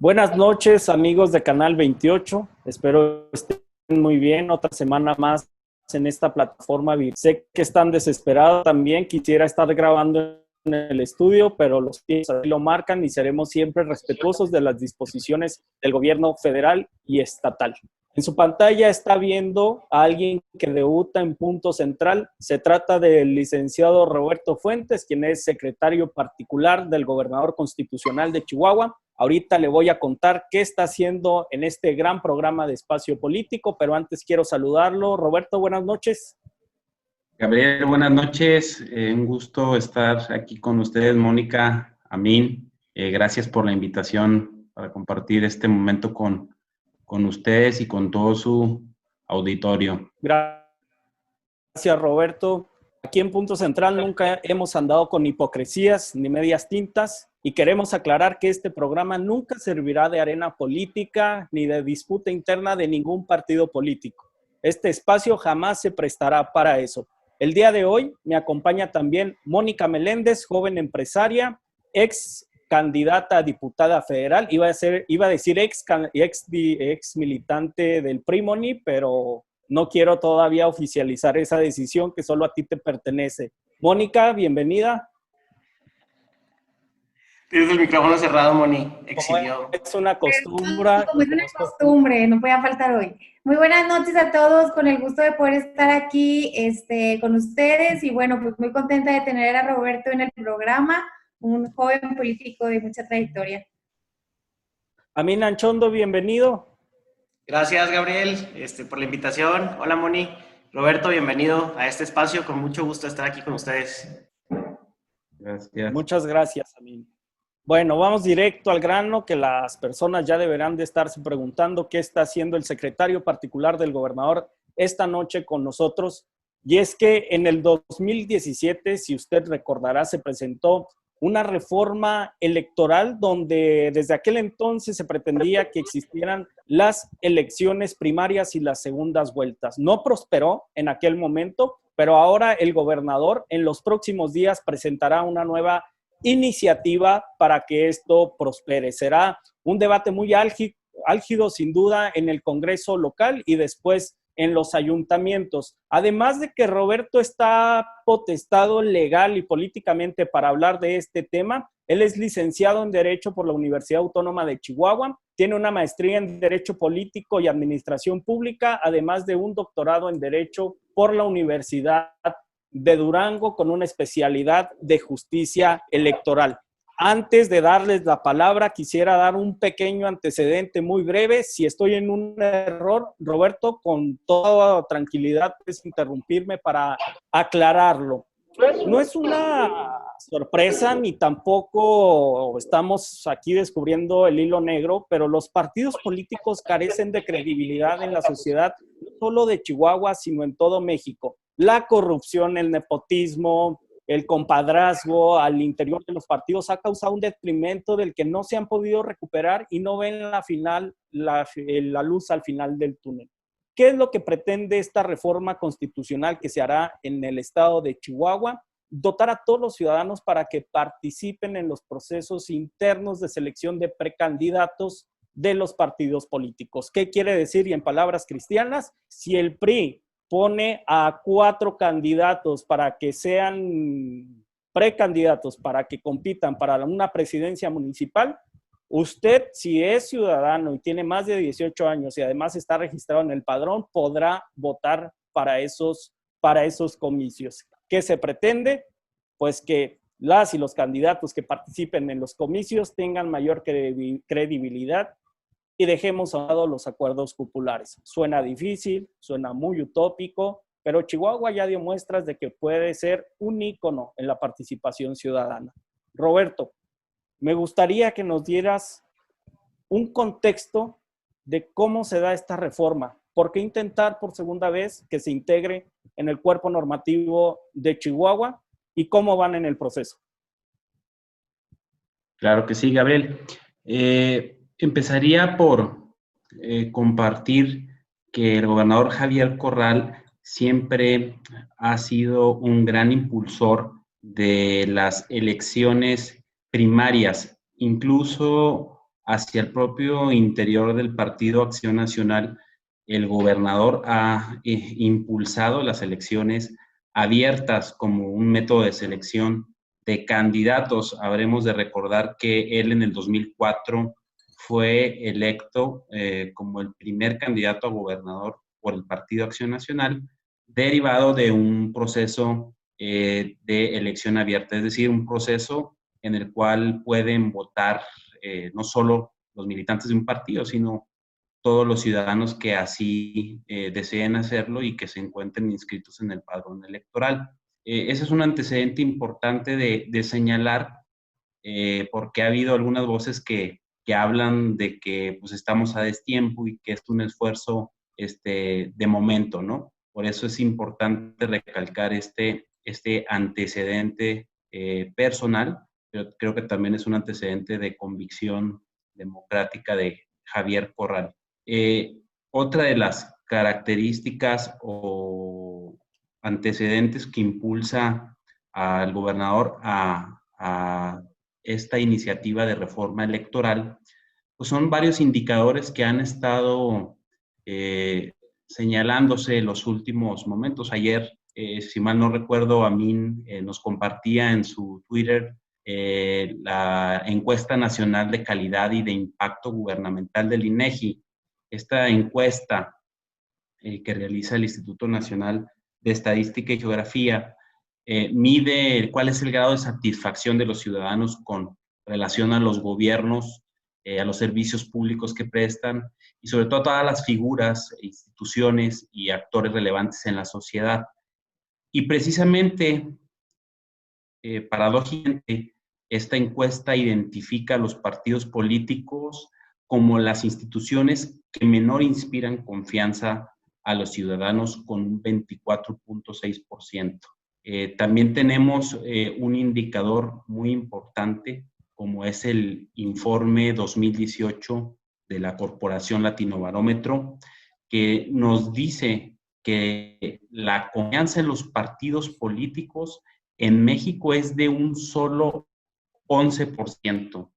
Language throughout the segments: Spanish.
Buenas noches, amigos de Canal 28. Espero estén muy bien. Otra semana más en esta plataforma. Sé que están desesperados también. Quisiera estar grabando en el estudio, pero los tiempos así lo marcan y seremos siempre respetuosos de las disposiciones del gobierno federal y estatal. En su pantalla está viendo a alguien que debuta en Punto Central. Se trata del licenciado Roberto Fuentes, quien es secretario particular del gobernador constitucional de Chihuahua. Ahorita le voy a contar qué está haciendo en este gran programa de Espacio Político, pero antes quiero saludarlo. Roberto, buenas noches. Gabriel, buenas noches. Un gusto estar aquí con ustedes, Mónica, Amin. Gracias por la invitación para compartir este momento con ustedes y con todo su auditorio. Gracias, Roberto. Aquí en Punto Central nunca hemos andado con hipocresías ni medias tintas y queremos aclarar que este programa nunca servirá de arena política ni de disputa interna de ningún partido político. Este espacio jamás se prestará para eso. El día de hoy me acompaña también Mónica Meléndez, joven empresaria, ex candidata a diputada federal. Iba a decir ex militante del PRI-MONI, pero no quiero todavía oficializar esa decisión que solo a ti te pertenece. Mónica, bienvenida. Tienes el micrófono cerrado, Moni. Exiliado. Es una costumbre. Como es una costumbre, no podía faltar hoy. Muy buenas noches a todos, con el gusto de poder estar aquí con ustedes y bueno, pues muy contenta de tener a Roberto en el programa, un joven político de mucha trayectoria. Amin Anchondo, bienvenido. Gracias, Gabriel, por la invitación. Hola, Moni. Roberto, bienvenido a este espacio. Con mucho gusto estar aquí con ustedes. Gracias. Muchas gracias, Amin. Bueno, vamos directo al grano, que las personas ya deberán de estarse preguntando qué está haciendo el secretario particular del gobernador esta noche con nosotros. Y es que en el 2017, si usted recordará, se presentó una reforma electoral donde desde aquel entonces se pretendía que existieran las elecciones primarias y las segundas vueltas. No prosperó en aquel momento, pero ahora el gobernador en los próximos días presentará una nueva iniciativa para que esto prospere. Será un debate muy álgido, sin duda, en el Congreso local y después en los ayuntamientos. Además de que Roberto está potestado legal y políticamente para hablar de este tema, él es licenciado en Derecho por la Universidad Autónoma de Chihuahua, tiene una maestría en Derecho Político y Administración Pública, además de un doctorado en Derecho por la Universidad de Durango con una especialidad de justicia electoral. Antes de darles la palabra, quisiera dar un pequeño antecedente muy breve. Si estoy en un error, Roberto, con toda tranquilidad puedes interrumpirme para aclararlo. No es una sorpresa ni tampoco estamos aquí descubriendo el hilo negro, pero los partidos políticos carecen de credibilidad en la sociedad, no solo de Chihuahua, sino en todo México. La corrupción, el nepotismo, el compadrazgo al interior de los partidos ha causado un detrimento del que no se han podido recuperar y no ven la luz al final del túnel. ¿Qué es lo que pretende esta reforma constitucional que se hará en el estado de Chihuahua? Dotar a todos los ciudadanos para que participen en los procesos internos de selección de precandidatos de los partidos políticos. ¿Qué quiere decir? Y en palabras cristianas, si el PRI pone a 4 candidatos para que sean precandidatos, para que compitan para una presidencia municipal, usted, si es ciudadano y tiene más de 18 años y además está registrado en el padrón, podrá votar para esos comicios. ¿Qué se pretende? Pues que las y los candidatos que participen en los comicios tengan mayor credibilidad y dejemos a un lado los acuerdos populares. Suena difícil, suena muy utópico, pero Chihuahua ya dio muestras de que puede ser un ícono en la participación ciudadana. Roberto, me gustaría que nos dieras un contexto de cómo se da esta reforma. ¿Por qué intentar por segunda vez que se integre en el cuerpo normativo de Chihuahua y cómo van en el proceso? Claro que sí, Gabriel. Empezaría por compartir que el gobernador Javier Corral siempre ha sido un gran impulsor de las elecciones primarias. Incluso hacia el propio interior del Partido Acción Nacional, el gobernador ha impulsado las elecciones abiertas como un método de selección de candidatos. Habremos de recordar que él en el 2004 fue electo como el primer candidato a gobernador por el Partido Acción Nacional, derivado de un proceso de elección abierta, es decir, un proceso en el cual pueden votar no solo los militantes de un partido, sino todos los ciudadanos que así deseen hacerlo y que se encuentren inscritos en el padrón electoral. Ese es un antecedente importante de señalar, porque ha habido algunas voces que hablan de que pues, estamos a destiempo y que es un esfuerzo de momento, ¿no? Por eso es importante recalcar este antecedente personal, pero creo que también es un antecedente de convicción democrática de Javier Corral. Otra de las características o antecedentes que impulsa al gobernador a esta iniciativa de reforma electoral, pues son varios indicadores que han estado señalándose en los últimos momentos. Ayer, si mal no recuerdo, Amin nos compartía en su Twitter la encuesta nacional de calidad y de impacto gubernamental del INEGI. Esta encuesta que realiza el Instituto Nacional de Estadística y Geografía mide cuál es el grado de satisfacción de los ciudadanos con relación a los gobiernos, a los servicios públicos que prestan y sobre todo a todas las figuras, instituciones y actores relevantes en la sociedad. Y precisamente, paradójicamente, esta encuesta identifica a los partidos políticos como las instituciones que menor inspiran confianza a los ciudadanos con un 24.6%. También tenemos un indicador muy importante, como es el informe 2018 de la Corporación Latinobarómetro, que nos dice que la confianza en los partidos políticos en México es de un solo 11%.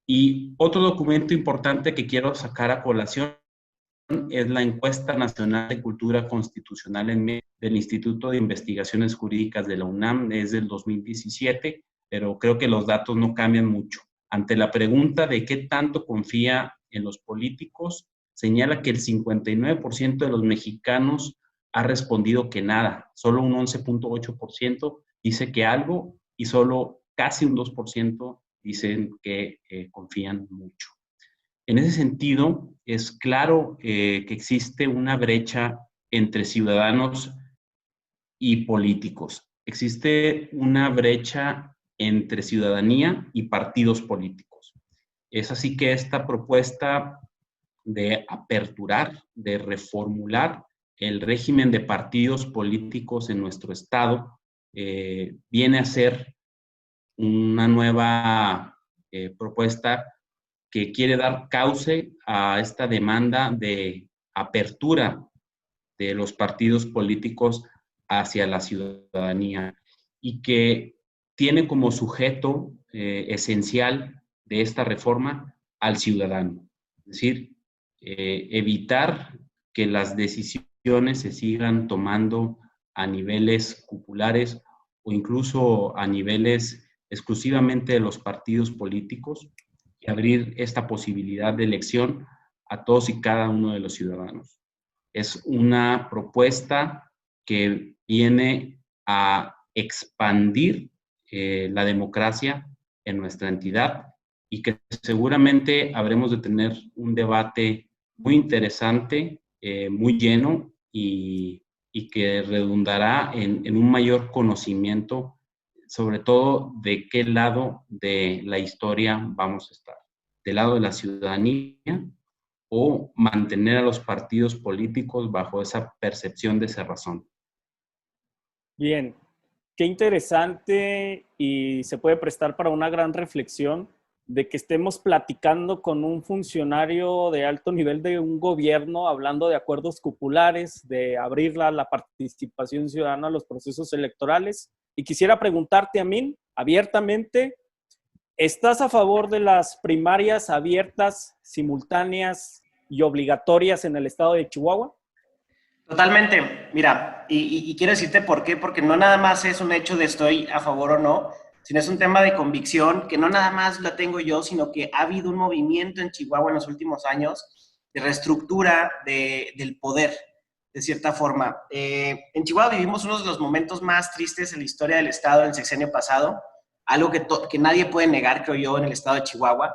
Y otro documento importante que quiero sacar a colación es la Encuesta Nacional de Cultura Constitucional en México del Instituto de Investigaciones Jurídicas de la UNAM, es del 2017, pero creo que los datos no cambian mucho. Ante la pregunta de qué tanto confía en los políticos, señala que el 59% de los mexicanos ha respondido que nada, solo un 11.8% dice que algo y solo casi un 2% dicen que confían mucho. En ese sentido, es claro que existe una brecha entre ciudadanos y políticos. Existe una brecha entre ciudadanía y partidos políticos. Es así que esta propuesta de aperturar, de reformular el régimen de partidos políticos en nuestro estado, viene a ser una nueva propuesta que quiere dar cauce a esta demanda de apertura de los partidos políticos hacia la ciudadanía y que tiene como sujeto esencial de esta reforma al ciudadano. Es decir, evitar que las decisiones se sigan tomando a niveles cupulares o incluso a niveles exclusivamente de los partidos políticos y abrir esta posibilidad de elección a todos y cada uno de los ciudadanos. Es una propuesta que viene a expandir la democracia en nuestra entidad y que seguramente habremos de tener un debate muy interesante, muy lleno y que redundará en un mayor conocimiento, sobre todo de qué lado de la historia vamos a estar, del lado de la ciudadanía o mantener a los partidos políticos bajo esa percepción de cerrazón. Bien, qué interesante y se puede prestar para una gran reflexión de que estemos platicando con un funcionario de alto nivel de un gobierno, hablando de acuerdos cupulares, de abrir la participación ciudadana a los procesos electorales. Y quisiera preguntarte a mí, abiertamente, ¿Estás a favor de las primarias abiertas, simultáneas y obligatorias en el estado de Chihuahua? Totalmente. Mira, y quiero decirte por qué, porque no nada más es un hecho de estoy a favor o no, sino es un tema de convicción que no nada más la tengo yo, sino que ha habido un movimiento en Chihuahua en los últimos años de reestructura del poder, de cierta forma. En Chihuahua vivimos uno de los momentos más tristes en la historia del estado en el sexenio pasado, algo que nadie puede negar, creo yo, en el estado de Chihuahua,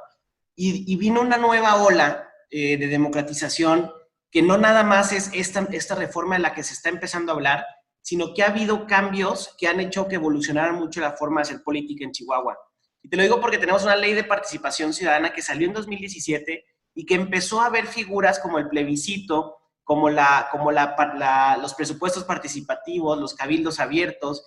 y vino una nueva ola de democratización que no nada más es esta reforma en la que se está empezando a hablar, sino que ha habido cambios que han hecho que evolucionara mucho la forma de hacer política en Chihuahua. Y te lo digo porque tenemos una ley de participación ciudadana que salió en 2017 y que empezó a ver figuras como el plebiscito, como los presupuestos participativos, los cabildos abiertos,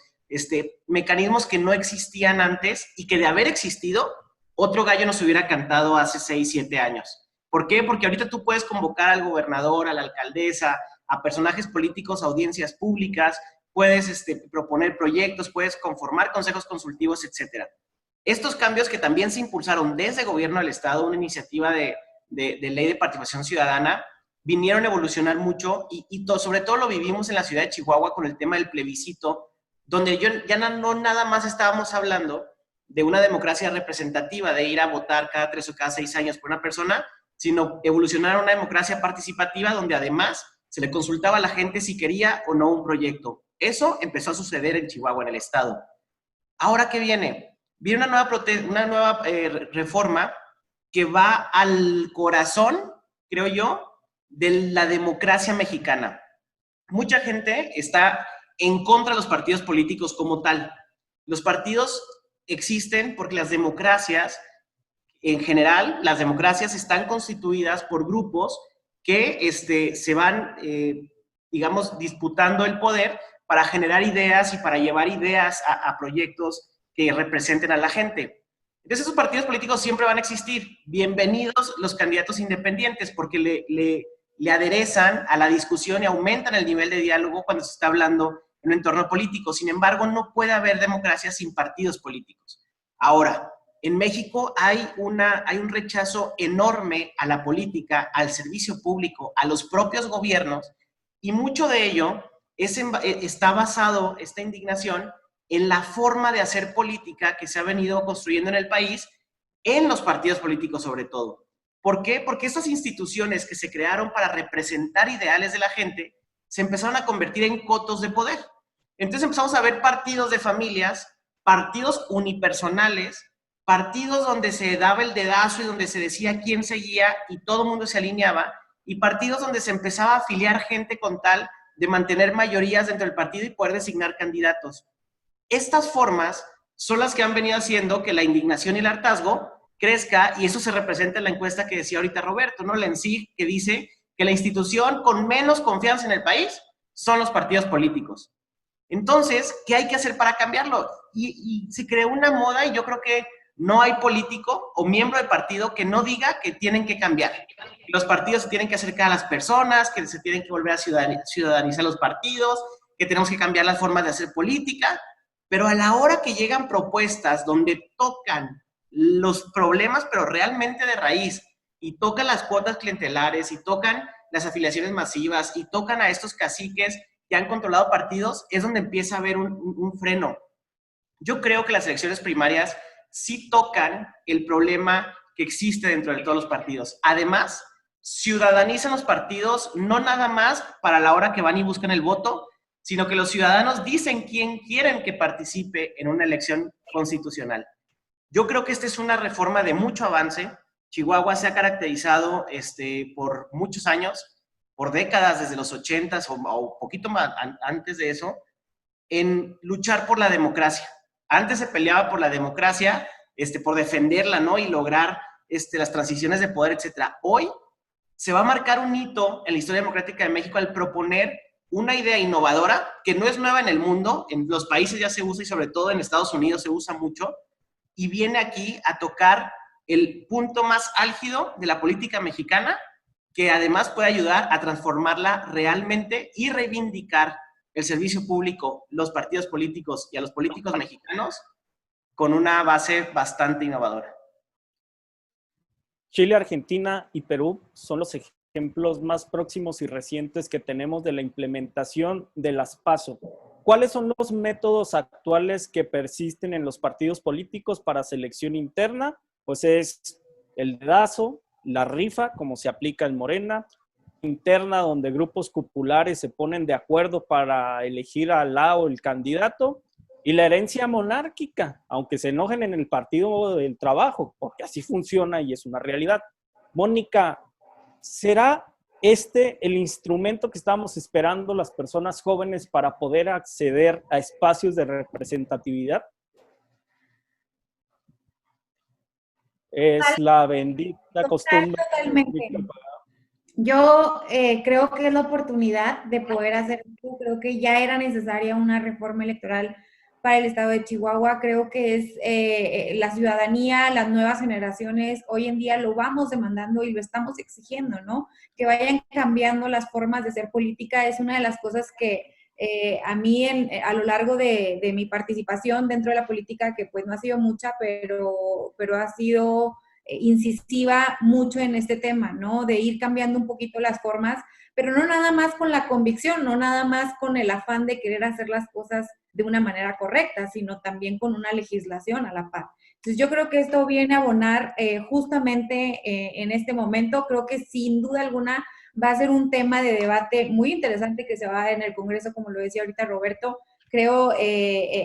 mecanismos que no existían antes y que de haber existido, otro gallo nos hubiera cantado hace 6, 7 años. ¿Por qué? Porque ahorita tú puedes convocar al gobernador, a la alcaldesa, a personajes políticos, a audiencias públicas, puedes proponer proyectos, puedes conformar consejos consultivos, etc. Estos cambios que también se impulsaron desde el gobierno del estado, una iniciativa de ley de participación ciudadana, vinieron a evolucionar mucho y sobre todo lo vivimos en la ciudad de Chihuahua con el tema del plebiscito, donde ya no nada más estábamos hablando de una democracia representativa, de ir a votar cada 3 o cada 6 años por una persona, sino evolucionar a una democracia participativa donde además se le consultaba a la gente si quería o no un proyecto. Eso empezó a suceder en Chihuahua, en el estado. ¿Ahora qué viene? Viene una nueva reforma que va al corazón, creo yo, de la democracia mexicana. Mucha gente está en contra de los partidos políticos como tal. Los partidos existen porque las democracias, en general, las democracias están constituidas por grupos que se van, digamos, disputando el poder para generar ideas y para llevar ideas a proyectos que representen a la gente. Entonces, esos partidos políticos siempre van a existir. Bienvenidos los candidatos independientes, porque le aderezan a la discusión y aumentan el nivel de diálogo cuando se está hablando en un entorno político. Sin embargo, no puede haber democracia sin partidos políticos. Ahora, en México hay un rechazo enorme a la política, al servicio público, a los propios gobiernos, y mucho de ello está basado, esta indignación, en la forma de hacer política que se ha venido construyendo en el país, en los partidos políticos sobre todo. ¿Por qué? Porque estas instituciones que se crearon para representar ideales de la gente se empezaron a convertir en cotos de poder. Entonces empezamos a ver partidos de familias, partidos unipersonales, partidos donde se daba el dedazo y donde se decía quién seguía y todo el mundo se alineaba, y partidos donde se empezaba a afiliar gente con tal de mantener mayorías dentro del partido y poder designar candidatos. Estas formas son las que han venido haciendo que la indignación y el hartazgo crezca, y eso se representa en la encuesta que decía ahorita Roberto, ¿no? La ENSIG, que dice que la institución con menos confianza en el país son los partidos políticos. Entonces, ¿qué hay que hacer para cambiarlo? Y se creó una moda, y yo creo que no hay político o miembro de partido que no diga que tienen que cambiar. Los partidos se tienen que acercar a las personas, que se tienen que volver a ciudadanizar los partidos, que tenemos que cambiar las formas de hacer política, pero a la hora que llegan propuestas donde tocan los problemas, pero realmente de raíz, y tocan las cuotas clientelares, y tocan las afiliaciones masivas, y tocan a estos caciques que han controlado partidos, es donde empieza a haber un freno. Yo creo que las elecciones primarias sí tocan el problema que existe dentro de todos los partidos. Además, ciudadanizan los partidos no nada más para la hora que van y buscan el voto, sino que los ciudadanos dicen quién quieren que participe en una elección constitucional. Yo creo que esta es una reforma de mucho avance. Chihuahua se ha caracterizado por muchos años, por décadas, desde los 80s o poquito más antes de eso, en luchar por la democracia. Antes se peleaba por la democracia, por defenderla, ¿no? Y lograr las transiciones de poder, etc. Hoy se va a marcar un hito en la historia democrática de México al proponer una idea innovadora que no es nueva en el mundo, en los países ya se usa y sobre todo en Estados Unidos se usa mucho, y viene aquí a tocar el punto más álgido de la política mexicana, que además puede ayudar a transformarla realmente y reivindicar el servicio público, los partidos políticos y a los políticos mexicanos con una base bastante innovadora. Chile, Argentina y Perú son los ejemplos más próximos y recientes que tenemos de la implementación de las PASO. ¿Cuáles son los métodos actuales que persisten en los partidos políticos para selección interna? Pues es el dedazo, la rifa, como se aplica en Morena, interna, donde grupos cupulares se ponen de acuerdo para elegir al lado el candidato, y la herencia monárquica, aunque se enojen en el Partido del Trabajo, porque así funciona y es una realidad. Mónica, ¿será este el instrumento que estamos esperando las personas jóvenes para poder acceder a espacios de representatividad? Es la bendita costumbre. Totalmente. Yo creo que es la oportunidad de poder hacer esto. Creo que ya era necesaria una reforma electoral para el estado de Chihuahua. Creo que es la ciudadanía, las nuevas generaciones, hoy en día lo vamos demandando y lo estamos exigiendo, ¿no? Que vayan cambiando las formas de hacer política. Es una de las cosas que a mí a lo largo de mi participación dentro de la política, que pues no ha sido mucha, pero ha sido incisiva mucho en este tema, ¿no? De ir cambiando un poquito las formas, pero no nada más con la convicción, no nada más con el afán de querer hacer las cosas de una manera correcta, sino también con una legislación a la par. Entonces yo creo que esto viene a abonar justamente en este momento. Creo que sin duda alguna va a ser un tema de debate muy interesante que se va a dar en el Congreso, como lo decía ahorita Roberto. Creo,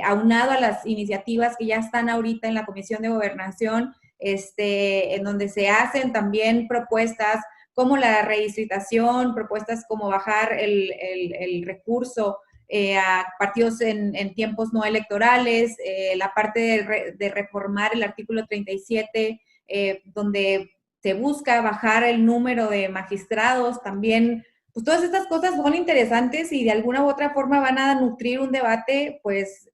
aunado a las iniciativas que ya están ahorita en la Comisión de Gobernación, en donde se hacen también propuestas como la redistritación, propuestas como bajar el recurso a partidos en tiempos no electorales, la parte de reformar el artículo 37, donde se busca bajar el número de magistrados, también, pues todas estas cosas son interesantes y de alguna u otra forma van a nutrir un debate, pues,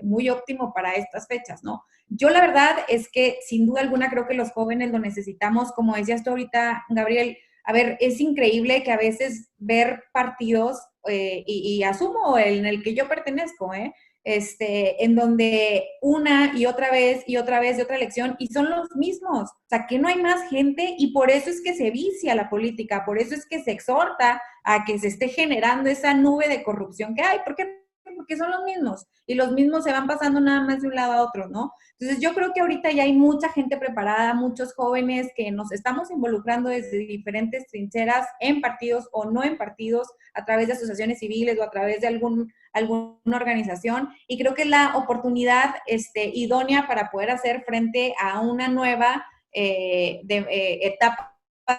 muy óptimo para estas fechas, ¿no? Yo la verdad es que sin duda alguna creo que los jóvenes lo necesitamos, como decías tú ahorita, Gabriel. A ver, es increíble que a veces ver partidos, y asumo en el que yo pertenezco, en donde una y otra vez y otra vez de otra elección y son los mismos. O sea, que no hay más gente y por eso es que se vicia la política, por eso es que se exhorta a que se esté generando esa nube de corrupción que hay. ¿Por qué? Porque son los mismos y los mismos se van pasando nada más de un lado a otro, ¿no? Entonces yo creo que ahorita ya hay mucha gente preparada, muchos jóvenes que nos estamos involucrando desde diferentes trincheras, en partidos o no en partidos, a través de asociaciones civiles o a través de alguna organización, y creo que es la oportunidad idónea para poder hacer frente a una nueva etapa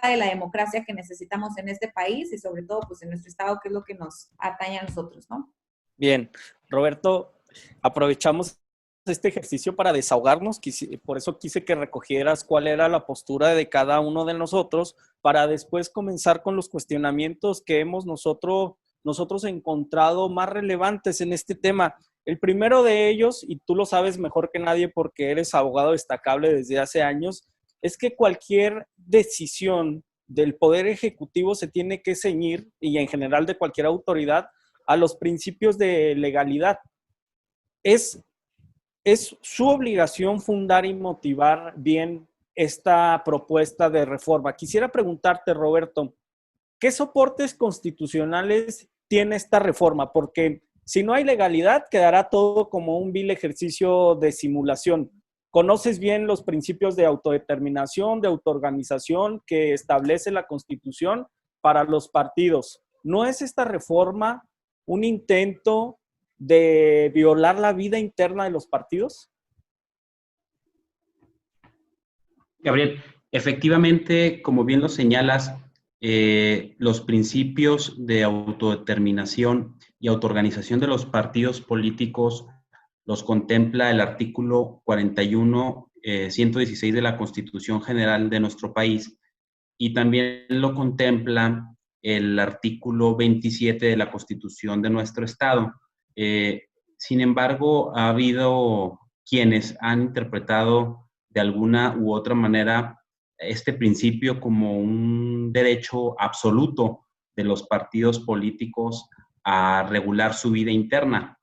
de la democracia que necesitamos en este país y sobre todo pues en nuestro estado, que es lo que nos atañe a nosotros, ¿no? Bien, Roberto, aprovechamos este ejercicio para desahogarnos, por eso quise que recogieras cuál era la postura de cada uno de nosotros, para después comenzar con los cuestionamientos que hemos nosotros encontrado más relevantes en este tema. El primero de ellos, y tú lo sabes mejor que nadie porque eres abogado destacable desde hace años, es que cualquier decisión del Poder Ejecutivo se tiene que ceñir, y en general de cualquier autoridad, a los principios de legalidad. Es su obligación fundar y motivar bien esta propuesta de reforma. Quisiera preguntarte, Roberto, ¿qué soportes constitucionales tiene esta reforma? Porque si no hay legalidad, quedará todo como un vil ejercicio de simulación. ¿Conoces bien los principios de autodeterminación, de autoorganización que establece la Constitución para los partidos? ¿No es esta reforma un intento de violar la vida interna de los partidos? Gabriel, efectivamente, como bien lo señalas, los principios de autodeterminación y autoorganización de los partidos políticos los contempla el artículo 41, 116 de la Constitución General de nuestro país, y también lo contempla el artículo 27 de la Constitución de nuestro Estado. Sin embargo, ha habido quienes han interpretado de alguna u otra manera este principio como un derecho absoluto de los partidos políticos a regular su vida interna.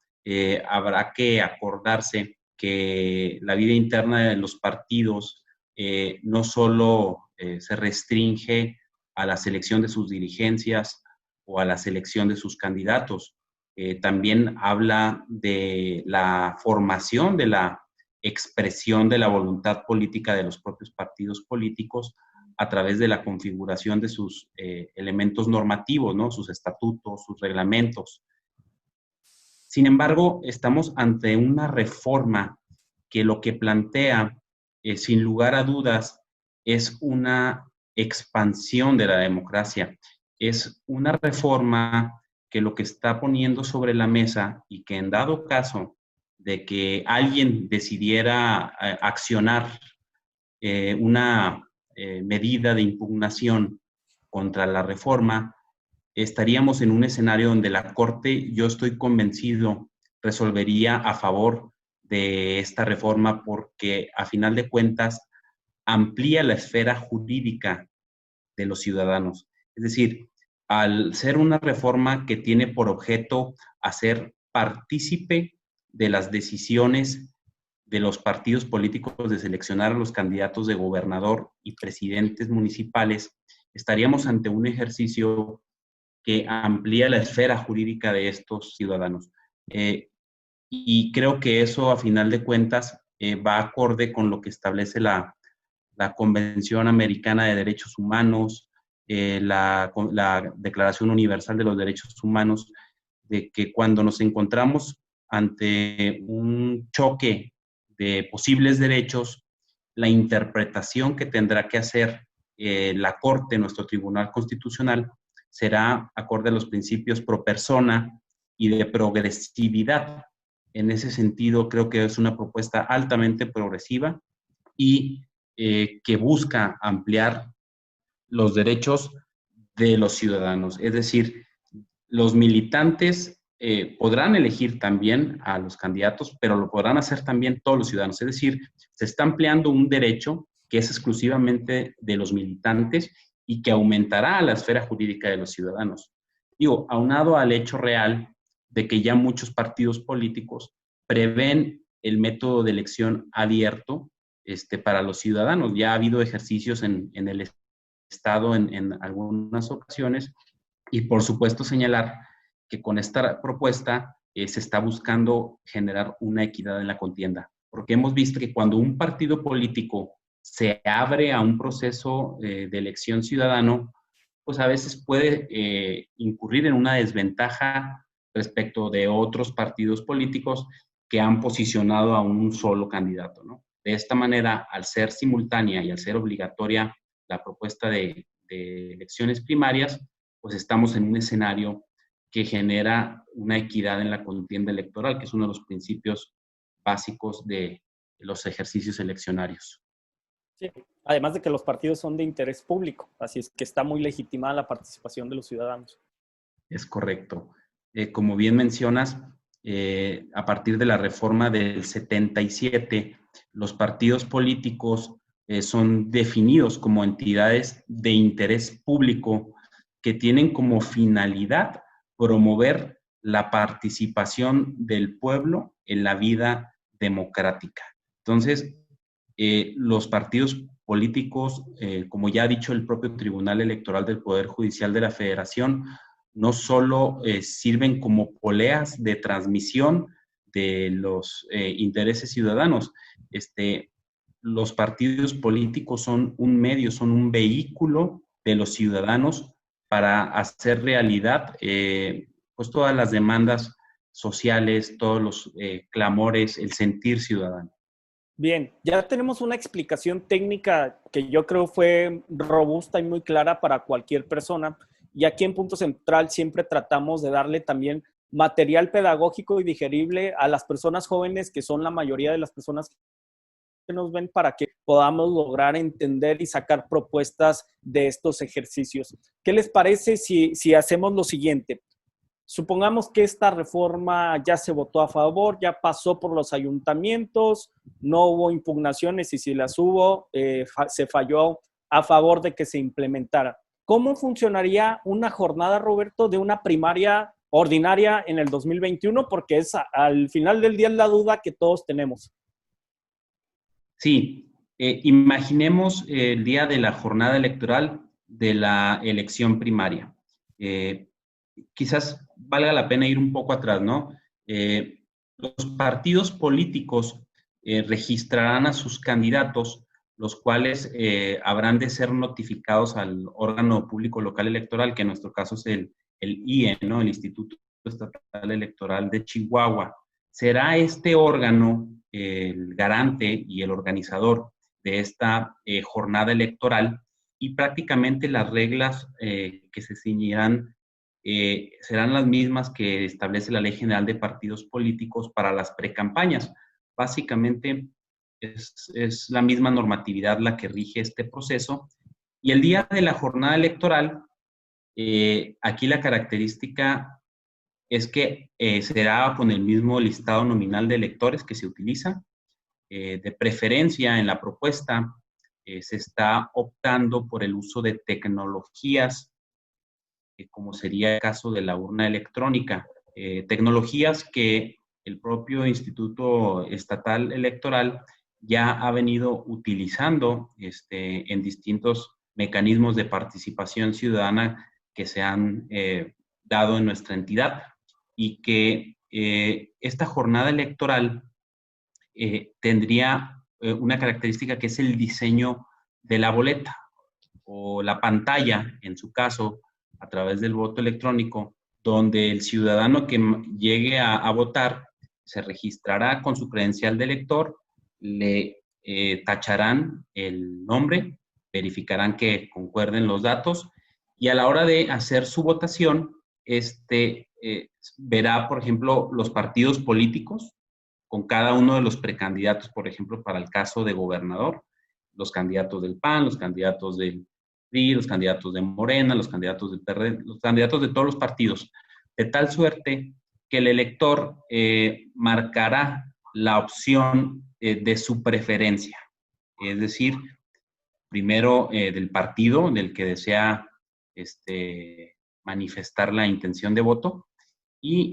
Habrá que acordarse que la vida interna de los partidos no solo se restringe a la selección de sus dirigencias o a la selección de sus candidatos, también habla de la formación, de la expresión de la voluntad política de los propios partidos políticos a través de la configuración de sus elementos normativos, ¿no? Sus estatutos, sus reglamentos. Sin embargo, estamos ante una reforma que lo que plantea, sin lugar a dudas, es una expansión de la democracia. Es una reforma que lo que está poniendo sobre la mesa y que en dado caso de que alguien decidiera accionar una medida de impugnación contra la reforma, estaríamos en un escenario donde la Corte, yo estoy convencido, resolvería a favor de esta reforma porque a final de cuentas amplía la esfera jurídica de los ciudadanos. Es decir, al ser una reforma que tiene por objeto hacer partícipe de las decisiones de los partidos políticos de seleccionar a los candidatos de gobernador y presidentes municipales, estaríamos ante un ejercicio que amplía la esfera jurídica de estos ciudadanos. Y creo que eso, a final de cuentas, va acorde con lo que establece la Convención Americana de Derechos Humanos, la Declaración Universal de los Derechos Humanos, de que cuando nos encontramos ante un choque de posibles derechos, la interpretación que tendrá que hacer la Corte, nuestro Tribunal Constitucional, será acorde a los principios pro persona y de progresividad. En ese sentido, creo que es una propuesta altamente progresiva y que busca ampliar los derechos de los ciudadanos. Es decir, los militantes podrán elegir también a los candidatos, pero lo podrán hacer también todos los ciudadanos. Es decir, se está ampliando un derecho que es exclusivamente de los militantes y que aumentará la esfera jurídica de los ciudadanos. Digo, aunado al hecho real de que ya muchos partidos políticos prevén el método de elección abierto para los ciudadanos. Ya ha habido ejercicios en el Estado en algunas ocasiones y, por supuesto, señalar que con esta propuesta se está buscando generar una equidad en la contienda, porque hemos visto que cuando un partido político se abre a un proceso de elección ciudadano, pues a veces puede incurrir en una desventaja respecto de otros partidos políticos que han posicionado a un solo candidato, ¿no? De esta manera, al ser simultánea y al ser obligatoria la propuesta de elecciones primarias, pues estamos en un escenario que genera una equidad en la contienda electoral, que es uno de los principios básicos de los ejercicios eleccionarios. Sí, además de que los partidos son de interés público, así es que está muy legitimada la participación de los ciudadanos. Es correcto. Como bien mencionas, a partir de la reforma del 77, los partidos políticos son definidos como entidades de interés público que tienen como finalidad promover la participación del pueblo en la vida democrática. Entonces, los partidos políticos, como ya ha dicho el propio Tribunal Electoral del Poder Judicial de la Federación, no solo sirven como poleas de transmisión de los intereses ciudadanos. Los partidos políticos son un medio, son un vehículo de los ciudadanos para hacer realidad pues todas las demandas sociales, todos los clamores, el sentir ciudadano. Bien, ya tenemos una explicación técnica que yo creo fue robusta y muy clara para cualquier persona. Y aquí en Punto Central siempre tratamos de darle también material pedagógico y digerible a las personas jóvenes, que son la mayoría de las personas que nos ven, para que podamos lograr entender y sacar propuestas de estos ejercicios. ¿Qué les parece si hacemos lo siguiente? Supongamos que esta reforma ya se votó a favor, ya pasó por los ayuntamientos, no hubo impugnaciones y si las hubo, se falló a favor de que se implementara. ¿Cómo funcionaría una jornada, Roberto, de una primaria ordinaria en el 2021? Porque es al final del día es la duda que todos tenemos. Sí, imaginemos el día de la jornada electoral de la elección primaria. Quizás valga la pena ir un poco atrás, ¿no? Los partidos políticos registrarán a sus candidatos, los cuales habrán de ser notificados al órgano público local electoral, que en nuestro caso es el IE, ¿no? El Instituto Estatal Electoral de Chihuahua. Será este órgano el garante y el organizador de esta jornada electoral, y prácticamente las reglas que se ciñirán serán las mismas que establece la Ley General de Partidos Políticos para las precampañas. Básicamente es la misma normatividad la que rige este proceso. Y el día de la jornada electoral, aquí la característica es que será con el mismo listado nominal de electores que se utiliza. De preferencia en la propuesta se está optando por el uso de tecnologías, como sería el caso de la urna electrónica, tecnologías que el propio Instituto Estatal Electoral ya ha venido utilizando en distintos mecanismos de participación ciudadana que se han dado en nuestra entidad, y que esta jornada electoral tendría una característica que es el diseño de la boleta o la pantalla, en su caso, a través del voto electrónico, donde el ciudadano que llegue a votar se registrará con su credencial de elector, le tacharán el nombre, verificarán que concuerden los datos, y a la hora de hacer su votación, verá, por ejemplo, los partidos políticos con cada uno de los precandidatos, por ejemplo, para el caso de gobernador, los candidatos del PAN, los candidatos del PRI, los candidatos de Morena, los candidatos del PRD, los candidatos de todos los partidos, de tal suerte que el elector marcará la opción de su preferencia, es decir, primero del partido del que desea manifestar la intención de voto, y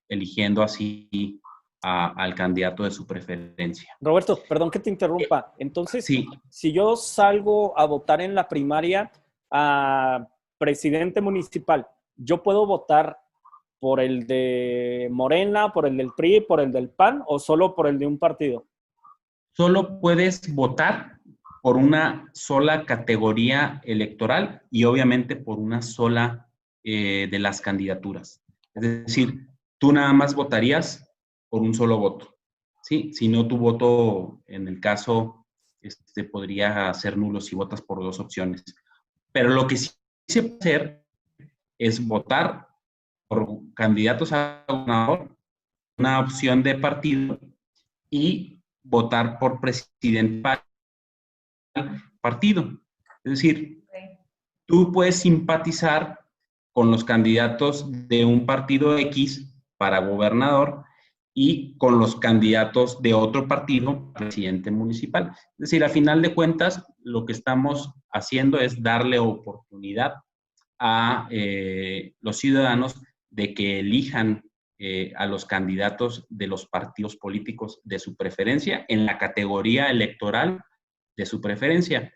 eligiendo así al candidato de su preferencia. Roberto, perdón que te interrumpa. Entonces, Sí. Si yo salgo a votar en la primaria a presidente municipal, ¿yo puedo votar por el de Morena, por el del PRI, por el del PAN o solo por el de un partido? Solo puedes votar por una sola categoría electoral y obviamente por una sola de las candidaturas. Es decir, tú nada más votarías por un solo voto, ¿sí? Si no, tu voto, en el caso, podría ser nulo si votas por dos opciones. Pero lo que sí se puede hacer es votar por candidatos a gobernador, una opción de partido, y votar por presidente del partido. Es decir, tú puedes simpatizar con los candidatos de un partido X para gobernador y con los candidatos de otro partido, presidente municipal. Es decir, a final de cuentas, lo que estamos haciendo es darle oportunidad a los ciudadanos de que elijan a los candidatos de los partidos políticos de su preferencia en la categoría electoral de su preferencia.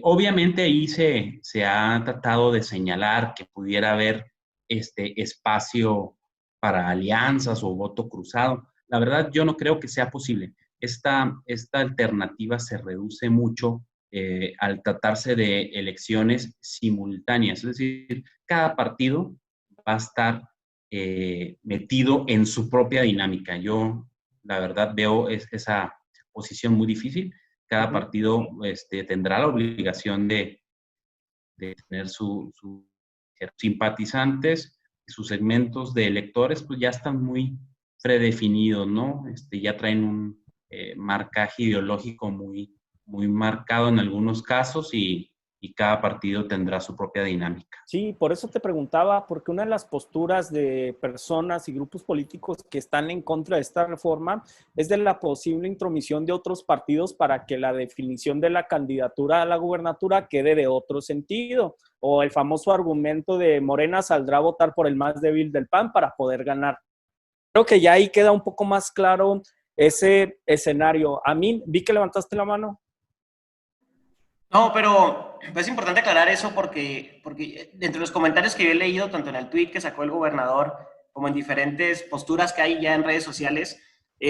Obviamente ahí se ha tratado de señalar que pudiera haber espacio para alianzas o voto cruzado. La verdad, yo no creo que sea posible. Esta alternativa se reduce mucho al tratarse de elecciones simultáneas. Es decir, cada partido va a estar metido en su propia dinámica. Yo, la verdad, veo esa posición muy difícil. Cada partido tendrá la obligación de tener sus simpatizantes, sus segmentos de electores, pues ya están muy predefinidos, ¿no? Ya traen un marcaje ideológico muy, muy marcado en algunos casos, y cada partido tendrá su propia dinámica. Sí, por eso te preguntaba, porque una de las posturas de personas y grupos políticos que están en contra de esta reforma es de la posible intromisión de otros partidos para que la definición de la candidatura a la gubernatura quede de otro sentido, o el famoso argumento de Morena saldrá a votar por el más débil del PAN para poder ganar. Creo que ya ahí queda un poco más claro ese escenario. A mí, vi que levantaste la mano. No, pero es importante aclarar eso porque entre los comentarios que yo he leído, tanto en el tweet que sacó el gobernador, como en diferentes posturas que hay ya en redes sociales,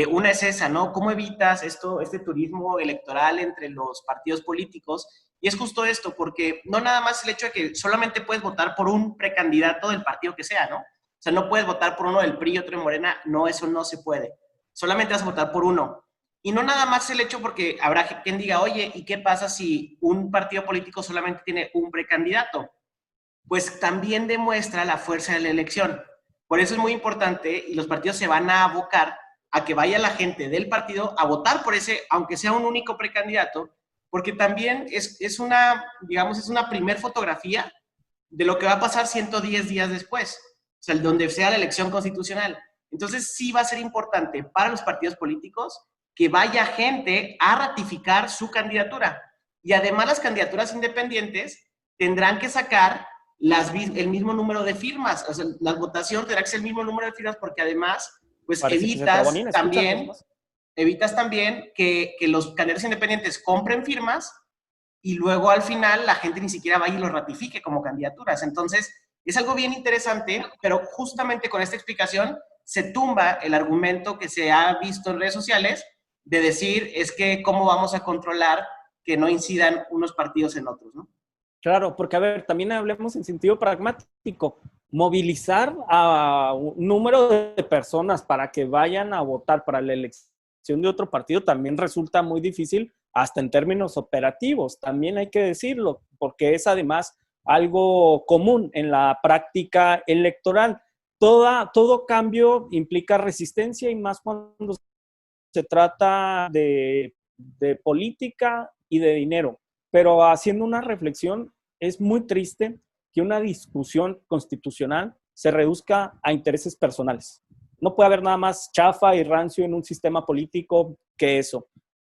una es esa, ¿no? ¿Cómo evitas este turismo electoral entre los partidos políticos? Y es justo esto, porque no nada más el hecho de que solamente puedes votar por un precandidato del partido que sea, ¿no? O sea, no puedes votar por uno del PRI y otro de Morena, no, eso no se puede. Solamente vas a votar por uno. Y no nada más el hecho porque habrá quien diga, oye, ¿y qué pasa si un partido político solamente tiene un precandidato? Pues también demuestra la fuerza de la elección. Por eso es muy importante y los partidos se van a abocar a que vaya la gente del partido a votar por ese, aunque sea un único precandidato, porque también es una, digamos, es una primer fotografía de lo que va a pasar 110 días después, o sea, donde sea la elección constitucional. Entonces sí va a ser importante para los partidos políticos que vaya gente a ratificar su candidatura. Y además las candidaturas independientes tendrán que sacar el mismo número de firmas. O sea, la votación tendrá que ser el mismo número de firmas porque además, pues evitas también que los candidatos independientes compren firmas y luego al final la gente ni siquiera vaya y lo ratifique como candidaturas. Entonces, es algo bien interesante, pero justamente con esta explicación se tumba el argumento que se ha visto en redes sociales de decir es que cómo vamos a controlar que no incidan unos partidos en otros, ¿no? Claro, porque a ver, también hablemos en sentido pragmático. Movilizar a un número de personas para que vayan a votar para la elección de otro partido también resulta muy difícil, hasta en términos operativos. También hay que decirlo, porque es además algo común en la práctica electoral. Todo cambio implica resistencia y más cuando se trata de política y de dinero. Pero haciendo una reflexión, es muy triste que una discusión constitucional se reduzca a intereses personales. No puede haber nada más chafa y rancio en un sistema político que eso.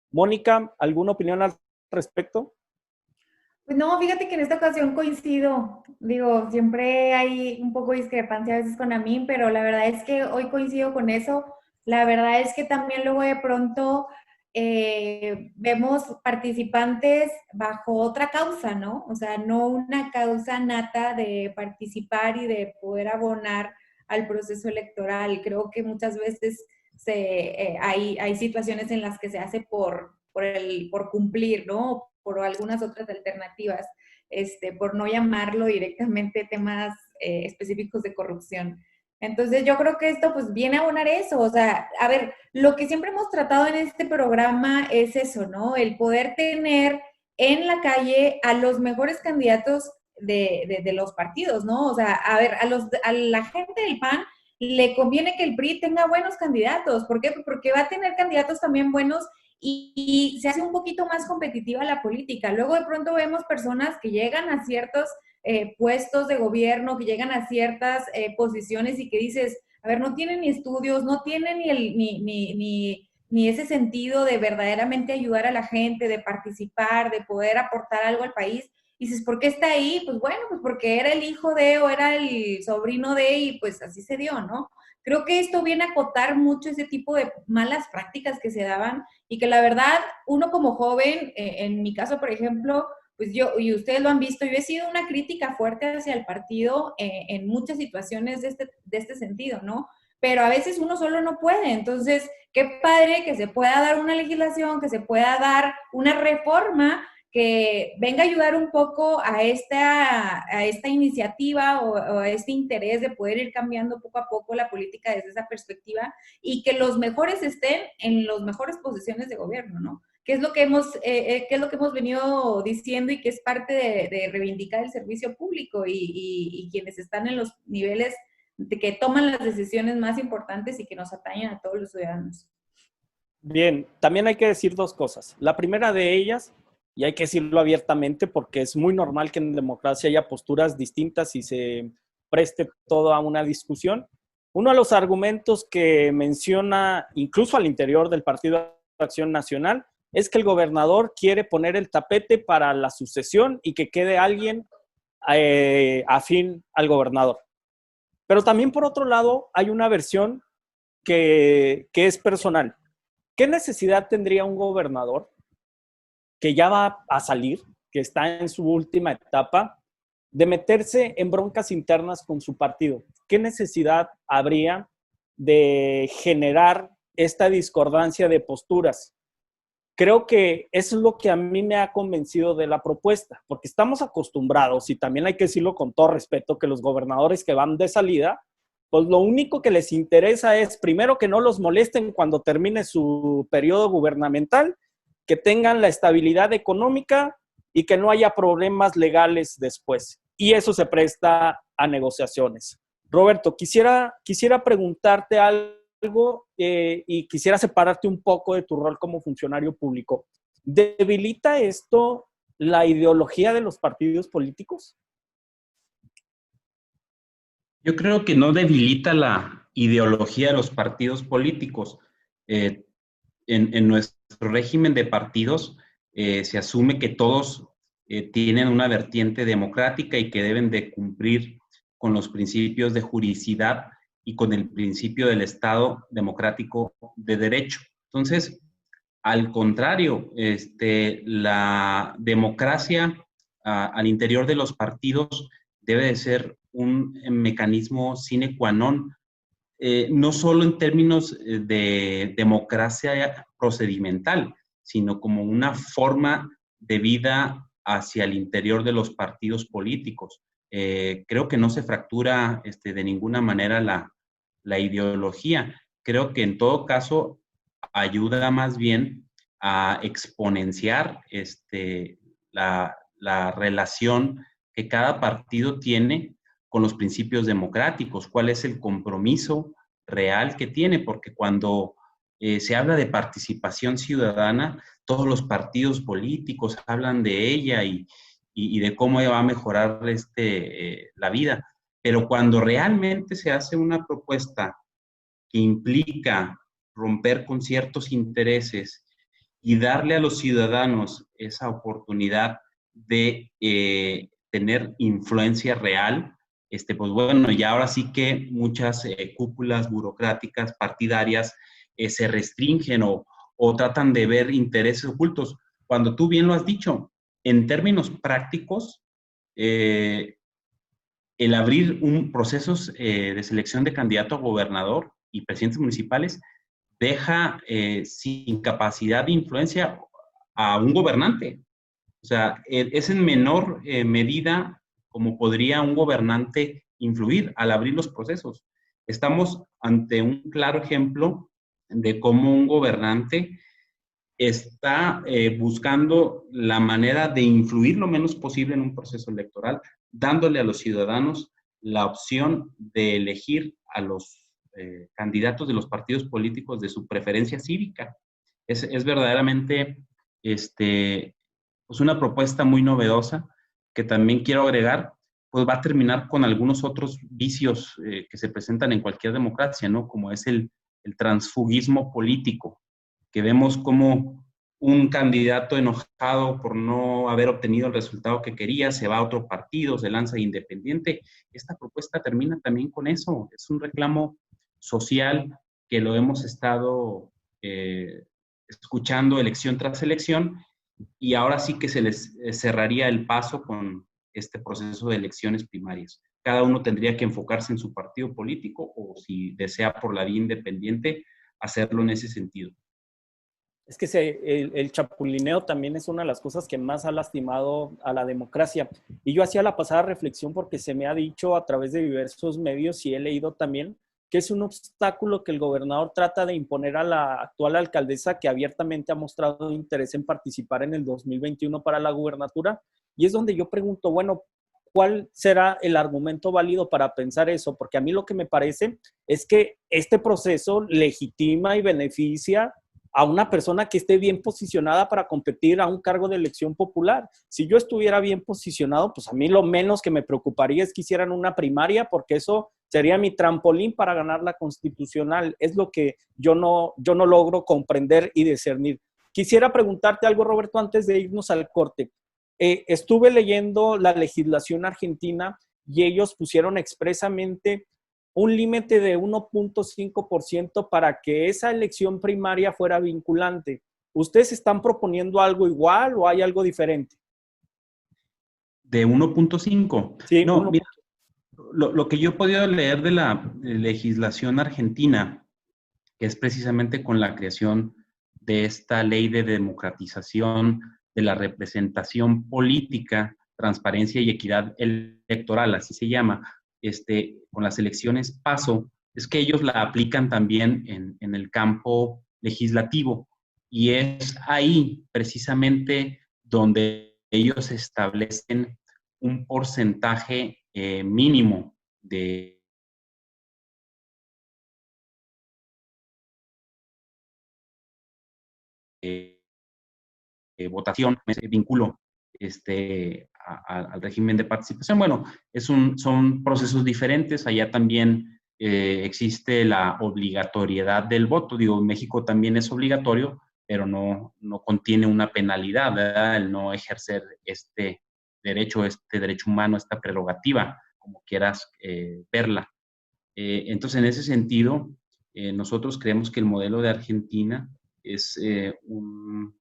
Mónica, ¿alguna opinión al respecto? Pues no, fíjate que en esta ocasión coincido. Digo, siempre hay un poco de discrepancia a veces con Amin, pero la verdad es que hoy coincido con eso. La verdad es que también luego de pronto vemos participantes bajo otra causa, ¿no? O sea, no una causa nata de participar y de poder abonar al proceso electoral. Creo que muchas veces hay situaciones en las que se hace por cumplir, ¿no? Por algunas otras alternativas, por no llamarlo directamente temas específicos de corrupción. Entonces yo creo que esto pues viene a abonar eso, o sea, a ver, lo que siempre hemos tratado en este programa es eso, ¿no? El poder tener en la calle a los mejores candidatos de los partidos, ¿no? O sea, a ver, a la gente del PAN le conviene que el PRI tenga buenos candidatos. ¿Por qué? Porque va a tener candidatos también buenos y se hace un poquito más competitiva la política. Luego de pronto vemos personas que llegan a ciertos puestos de gobierno, que llegan a ciertas posiciones y que dices, a ver, no tienen ni estudios, no tienen ni ese sentido de verdaderamente ayudar a la gente, de participar, de poder aportar algo al país. Y dices, ¿por qué está ahí? Pues bueno, pues porque era el hijo de o era el sobrino de y pues así se dio, ¿no? Creo que esto viene a acotar mucho ese tipo de malas prácticas que se daban y que la verdad, uno como joven, en mi caso, por ejemplo, pues yo, y ustedes lo han visto, yo he sido una crítica fuerte hacia el partido en muchas situaciones de este sentido, ¿no? Pero a veces uno solo no puede, entonces, qué padre que se pueda dar una legislación, que se pueda dar una reforma que venga a ayudar un poco a esta iniciativa o a este interés de poder ir cambiando poco a poco la política desde esa perspectiva y que los mejores estén en las mejores posiciones de gobierno, ¿no? ¿Qué es lo que hemos venido diciendo y que es parte de reivindicar el servicio público y quienes están en los niveles de que toman las decisiones más importantes y que nos atañen a todos los ciudadanos? Bien, también hay que decir dos cosas. La primera de ellas, y hay que decirlo abiertamente porque es muy normal que en democracia haya posturas distintas y se preste todo a una discusión. Uno de los argumentos que menciona incluso al interior del Partido de Acción Nacional es que el gobernador quiere poner el tapete para la sucesión y que quede alguien afín al gobernador. Pero también por otro lado hay una versión que es personal. ¿Qué necesidad tendría un gobernador que ya va a salir, que está en su última etapa, de meterse en broncas internas con su partido? ¿Qué necesidad habría de generar esta discordancia de posturas? Creo que eso es lo que a mí me ha convencido de la propuesta, porque estamos acostumbrados, y también hay que decirlo con todo respeto, que los gobernadores que van de salida, pues lo único que les interesa es, primero, que no los molesten cuando termine su periodo gubernamental, que tengan la estabilidad económica y que no haya problemas legales después. Y eso se presta a negociaciones. Roberto, quisiera preguntarte algo y quisiera separarte un poco de tu rol como funcionario público. ¿Debilita esto la ideología de los partidos políticos? Yo creo que no debilita la ideología de los partidos políticos. En nuestro régimen de partidos se asume que todos tienen una vertiente democrática y que deben de cumplir con los principios de juridicidad y con el principio del Estado democrático de derecho. Entonces, al contrario, la democracia al interior de los partidos debe de ser un mecanismo sine qua non, no solo en términos de democracia procedimental, sino como una forma de vida hacia el interior de los partidos políticos. Creo que no se fractura de ninguna manera la ideología. Creo que en todo caso ayuda más bien a exponenciar la relación que cada partido tiene con los principios democráticos, cuál es el compromiso real que tiene, porque cuando se habla de participación ciudadana, todos los partidos políticos hablan de ella y de cómo va a mejorar la vida. Pero cuando realmente se hace una propuesta que implica romper con ciertos intereses y darle a los ciudadanos esa oportunidad de tener influencia real, pues bueno, ya ahora sí que muchas cúpulas burocráticas, partidarias, se restringen o tratan de ver intereses ocultos. Cuando tú bien lo has dicho, en términos prácticos, el abrir procesos de selección de candidato a gobernador y presidentes municipales deja sin capacidad de influencia a un gobernante. O sea, es en menor medida como podría un gobernante influir al abrir los procesos. Estamos ante un claro ejemplo de cómo un gobernante está buscando la manera de influir lo menos posible en un proceso electoral, dándole a los ciudadanos la opción de elegir a los candidatos de los partidos políticos de su preferencia cívica. Es verdaderamente pues una propuesta muy novedosa que también quiero agregar, pues va a terminar con algunos otros vicios que se presentan en cualquier democracia, ¿no? Como es el transfugismo político, que vemos como un candidato enojado por no haber obtenido el resultado que quería, se va a otro partido, se lanza independiente. Esta propuesta termina también con eso. Es un reclamo social que lo hemos estado escuchando elección tras elección, y ahora sí que se les cerraría el paso con este proceso de elecciones primarias. Cada uno tendría que enfocarse en su partido político o, si desea por la vía independiente, hacerlo en ese sentido. Es que el chapulineo también es una de las cosas que más ha lastimado a la democracia. Y yo hacía la pasada reflexión porque se me ha dicho a través de diversos medios y he leído también que es un obstáculo que el gobernador trata de imponer a la actual alcaldesa, que abiertamente ha mostrado interés en participar en el 2021 para la gubernatura. Y es donde yo pregunto, bueno, ¿cuál será el argumento válido para pensar eso? Porque a mí lo que me parece es que este proceso legitima y beneficia a una persona que esté bien posicionada para competir a un cargo de elección popular. Si yo estuviera bien posicionado, pues a mí lo menos que me preocuparía es que hicieran una primaria, porque eso sería mi trampolín para ganar la constitucional. Es lo que yo no logro comprender y discernir. Quisiera preguntarte algo, Roberto, antes de irnos al corte. Estuve leyendo la legislación argentina y ellos pusieron expresamente un límite de 1.5% para que esa elección primaria fuera vinculante. ¿Ustedes están proponiendo algo igual o hay algo diferente? De 1.5. Sí, no, mira, lo que yo he podido leer de la legislación argentina, que es precisamente con la creación de esta ley de democratización de la representación política, transparencia y equidad electoral, así se llama, con las elecciones PASO, es que ellos la aplican también en el campo legislativo, y es ahí precisamente donde ellos establecen un porcentaje mínimo de votación, vinculo al régimen de participación. Bueno, son procesos diferentes. Allá también existe la obligatoriedad del voto. Digo, en México también es obligatorio, pero no contiene una penalidad, ¿verdad? El no ejercer este derecho humano, esta prerrogativa, como quieras verla. Entonces, en ese sentido, nosotros creemos que el modelo de Argentina es un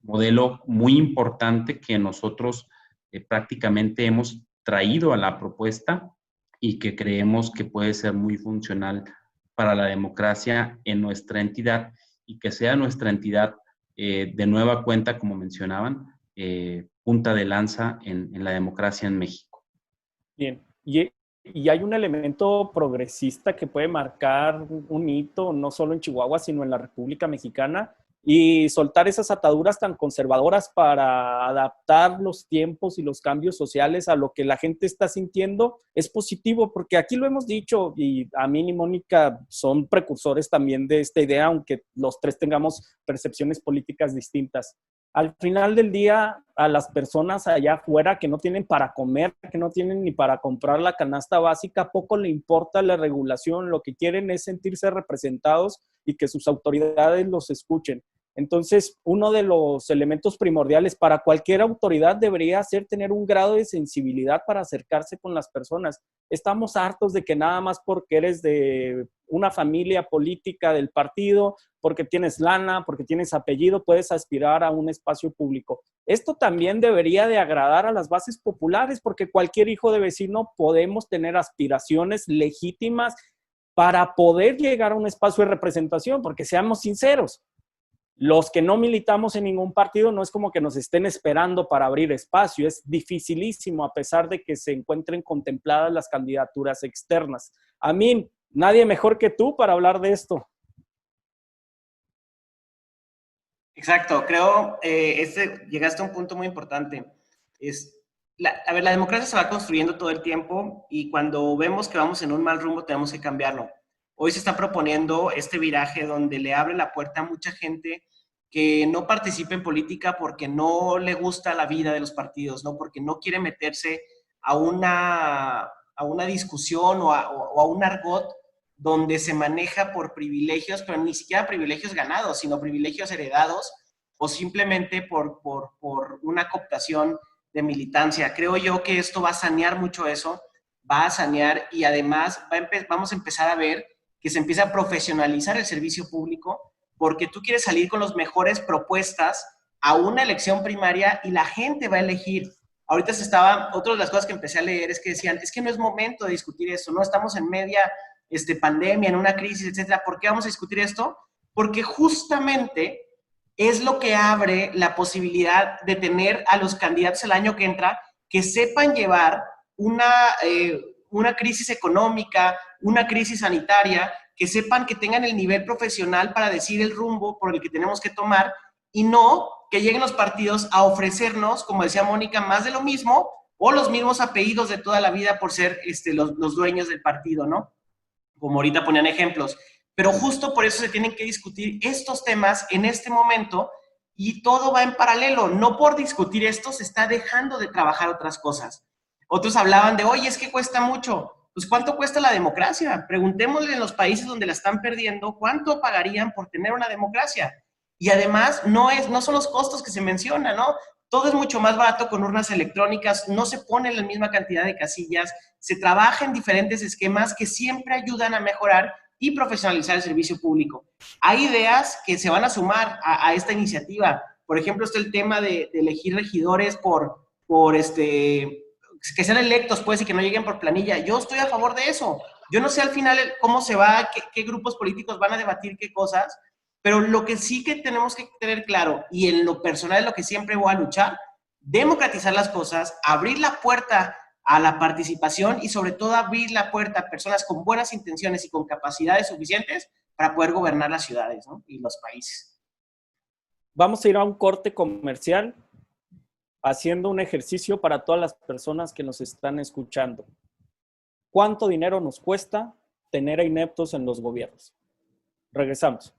modelo muy importante que nosotros prácticamente hemos traído a la propuesta y que creemos que puede ser muy funcional para la democracia en nuestra entidad, y que sea nuestra entidad de nueva cuenta, como mencionaban, punta de lanza en la democracia en México. Bien, y hay un elemento progresista que puede marcar un hito, no solo en Chihuahua, sino en la República Mexicana, y soltar esas ataduras tan conservadoras para adaptar los tiempos y los cambios sociales a lo que la gente está sintiendo es positivo, porque aquí lo hemos dicho, y Amin y Mónica son precursores también de esta idea, aunque los tres tengamos percepciones políticas distintas. Al final del día, a las personas allá afuera que no tienen para comer, que no tienen ni para comprar la canasta básica, poco le importa la regulación, lo que quieren es sentirse representados y que sus autoridades los escuchen. Entonces, uno de los elementos primordiales para cualquier autoridad debería ser tener un grado de sensibilidad para acercarse con las personas. Estamos hartos de que nada más porque eres de una familia política del partido, porque tienes lana, porque tienes apellido, puedes aspirar a un espacio público. Esto también debería de agradar a las bases populares, porque cualquier hijo de vecino podemos tener aspiraciones legítimas para poder llegar a un espacio de representación, porque seamos sinceros, los que no militamos en ningún partido no es como que nos estén esperando para abrir espacio, es dificilísimo a pesar de que se encuentren contempladas las candidaturas externas. Amin, nadie mejor que tú para hablar de esto. Exacto, creo llegaste a un punto muy importante. La democracia se va construyendo todo el tiempo, y cuando vemos que vamos en un mal rumbo tenemos que cambiarlo. Hoy se está proponiendo este viraje donde le abre la puerta a mucha gente que no participe en política porque no le gusta la vida de los partidos, ¿no? Porque no quiere meterse a una discusión o a un argot donde se maneja por privilegios, pero ni siquiera privilegios ganados, sino privilegios heredados, o simplemente por una cooptación de militancia. Creo yo que esto va a sanear mucho eso, va a sanear, y además vamos a empezar a ver que se empieza a profesionalizar el servicio público, porque tú quieres salir con las mejores propuestas a una elección primaria y la gente va a elegir. Ahorita otra de las cosas que empecé a leer es que decían, es que no es momento de discutir esto, no estamos en media pandemia, en una crisis, etcétera. ¿Por qué vamos a discutir esto? Porque justamente es lo que abre la posibilidad de tener a los candidatos el año que entra que sepan llevar una crisis económica, una crisis sanitaria, que sepan que tengan el nivel profesional para decir el rumbo por el que tenemos que tomar, y no que lleguen los partidos a ofrecernos, como decía Mónica, más de lo mismo o los mismos apellidos de toda la vida por ser los dueños del partido, ¿no? Como ahorita ponían ejemplos. Pero justo por eso se tienen que discutir estos temas en este momento, y todo va en paralelo. No por discutir esto se está dejando de trabajar otras cosas. Otros hablaban de, oye, es que cuesta mucho. Pues, ¿cuánto cuesta la democracia? Preguntémosle en los países donde la están perdiendo, ¿cuánto pagarían por tener una democracia? Y además, no son los costos que se mencionan, ¿no? todo es mucho más barato con urnas electrónicas, no se pone la misma cantidad de casillas, se trabaja en diferentes esquemas que siempre ayudan a mejorar y profesionalizar el servicio público. Hay ideas que se van a sumar a esta iniciativa. Por ejemplo, está el tema de elegir regidores que sean electos, pues, y que no lleguen por planilla. Yo estoy a favor de eso. Yo no sé al final cómo se va, qué grupos políticos van a debatir qué cosas, pero lo que sí que tenemos que tener claro, y en lo personal es lo que siempre voy a luchar, democratizar las cosas, abrir la puerta a la participación y sobre todo abrir la puerta a personas con buenas intenciones y con capacidades suficientes para poder gobernar las ciudades, ¿no? Y los países. Vamos a ir a un corte comercial haciendo un ejercicio para todas las personas que nos están escuchando. ¿Cuánto dinero nos cuesta tener a ineptos en los gobiernos? Regresamos.